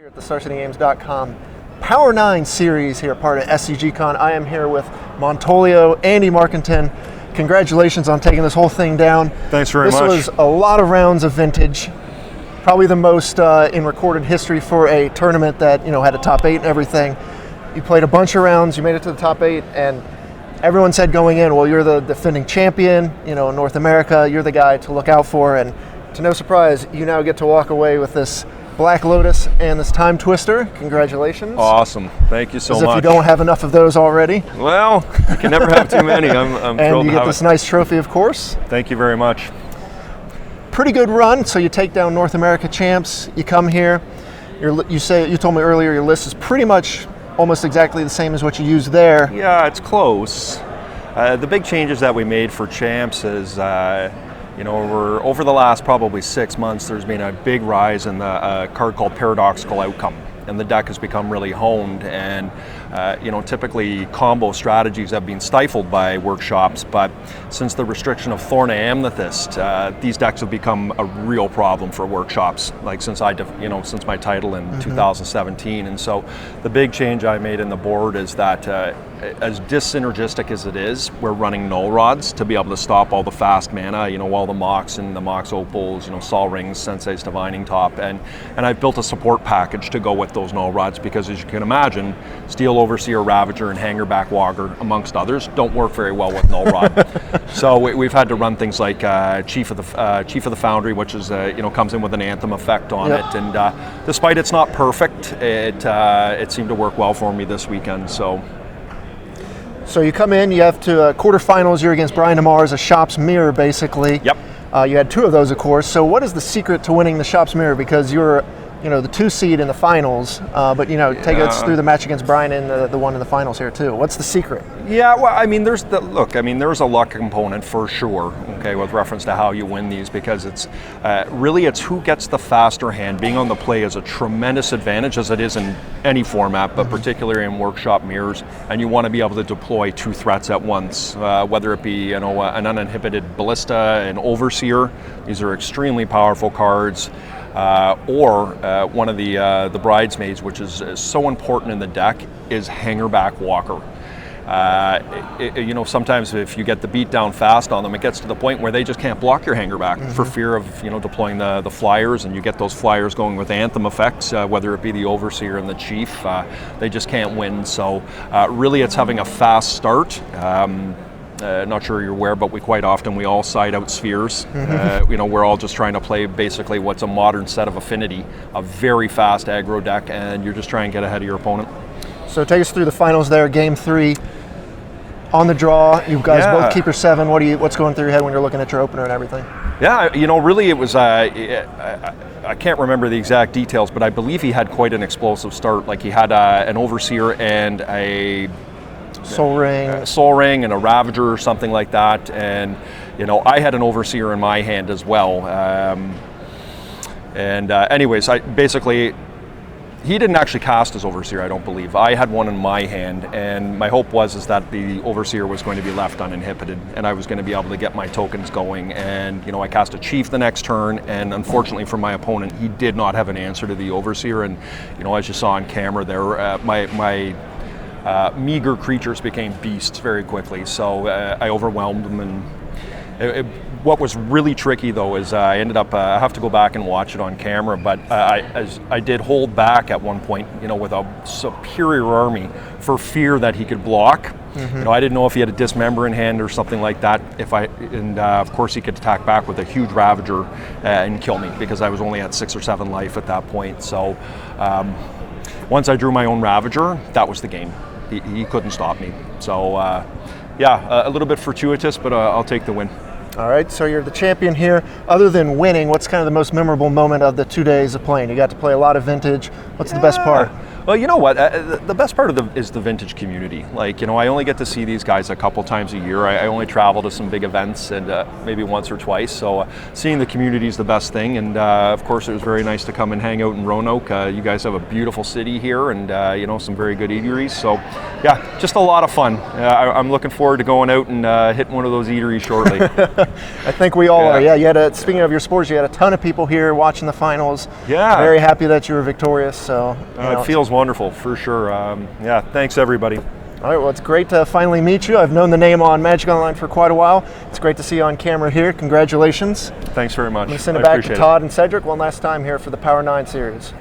Here at the StarCityGames.com Power 9 series here, part of SCGCON. I am here with Montolio, Andy Markiton. Congratulations on taking this whole thing down. Thanks very much. This was a lot of rounds of vintage, probably the most in recorded history for a tournament that had a top 8 and everything. You played a bunch of rounds, you made it to the top 8, and everyone said going in, well, you're the defending champion, in North America, you're the guy to look out for, and to no surprise, you now get to walk away with this Black Lotus and this Time Twister. Congratulations. Awesome. Thank you so much. As if you don't have enough of those already. Well, you can never have too many. I'm thrilled to have it. And you get this nice trophy, of course. Thank you very much. Pretty good run. So you take down North America champs. You come here. You told me earlier your list is pretty much almost exactly the same as what you used there. Yeah, it's close. The big changes that we made for champs is over the last probably 6 months, there's been a big rise in the card called Paradoxical Outcome, and the deck has become really honed. And typically combo strategies have been stifled by workshops, but since the restriction of Thorna Amethyst, these decks have become a real problem for workshops. Like since my title in 2017, and so the big change I made in the board is that. As dissynergistic as it is, we're running null rods to be able to stop all the fast mana, all the Mox and the Mox Opals, Sol Rings, Sensei's Divining Top, and I've built a support package to go with those null rods because, as you can imagine, Steel Overseer, Ravager, and Hangerback Walker, amongst others, don't work very well with null rod. So we've had to run things like Chief of the Foundry, which is comes in with an Anthem effect on it, and despite it's not perfect, it seemed to work well for me this weekend. So you come in, you have to quarterfinals, you're against Brian DeMars, a Shop's Mirror, basically. Yep. You had 2 of those, of course. So what is the secret to winning the Shop's Mirror? Because you're, the 2 seed in the finals, but take us through the match against Brian and the one in the finals here too. What's the secret? Yeah, well, there's a luck component for sure, okay, with reference to how you win these, because it's who gets the faster hand. Being on the play is a tremendous advantage, as it is in any format, but particularly in workshop mirrors, and you want to be able to deploy 2 threats at once, whether it be an uninhibited Ballista, an Overseer. These are extremely powerful cards. Or one of the bridesmaids, which is so important in the deck, is Hangerback Walker. Sometimes if you get the beat down fast on them, it gets to the point where they just can't block your Hangerback for fear of deploying the flyers, and you get those flyers going with Anthem effects, whether it be the Overseer and the Chief. They just can't win. So really, it's having a fast start. Not sure you're aware, but we all side out spheres. We're all just trying to play basically what's a modern set of Affinity, a very fast aggro deck, and you're just trying to get ahead of your opponent. So take us through the finals there, Game 3. On the draw, you guys both keep your 7. What's going through your head when you're looking at your opener and everything? Yeah, really it was, I can't remember the exact details, but I believe he had quite an explosive start. Like he had an Overseer and a Soul Ring and a Ravager or something like that, and I had an Overseer in my hand as well. Anyways, he didn't actually cast his Overseer, I don't believe. I had one in my hand, and my hope was that the Overseer was going to be left uninhibited, and I was going to be able to get my tokens going. And I cast a Chief the next turn, and unfortunately for my opponent, he did not have an answer to the Overseer. And as you saw on camera there, my meager creatures became beasts very quickly, so I overwhelmed them. And what was really tricky though is I ended up, I have to go back and watch it on camera, but I did hold back at one point, with a superior army for fear that he could block. I didn't know if he had a Dismember in hand or something like that. Of course he could attack back with a huge Ravager and kill me, because I was only at 6 or 7 life at that point. So once I drew my own Ravager, that was the game. He couldn't stop me. So a little bit fortuitous, but I'll take the win. All right, so you're the champion here. Other than winning, what's kind of the most memorable moment of the 2 days of playing? You got to play a lot of vintage. What's the best part? Well, you know what? The best part of is the vintage community. Like, you know, I only get to see these guys a couple times a year. I only travel to some big events and maybe once or twice. So seeing the community is the best thing. And of course, it was very nice to come and hang out in Roanoke. You guys have a beautiful city here, and you know, some very good eateries. So yeah, just a lot of fun. I'm looking forward to going out and hitting one of those eateries shortly. I think we all are. Yeah, you had speaking of your sports, you had a ton of people here watching the finals. Yeah. Very happy that you were victorious. So it feels wonderful for sure. Yeah, thanks everybody. All right, well, it's great to finally meet you. I've known the name on Magic Online for quite a while. It's great to see you on camera here. Congratulations. Thanks very much. I'm going to send it back to Todd and Cedric one last time here for the Power 9 series.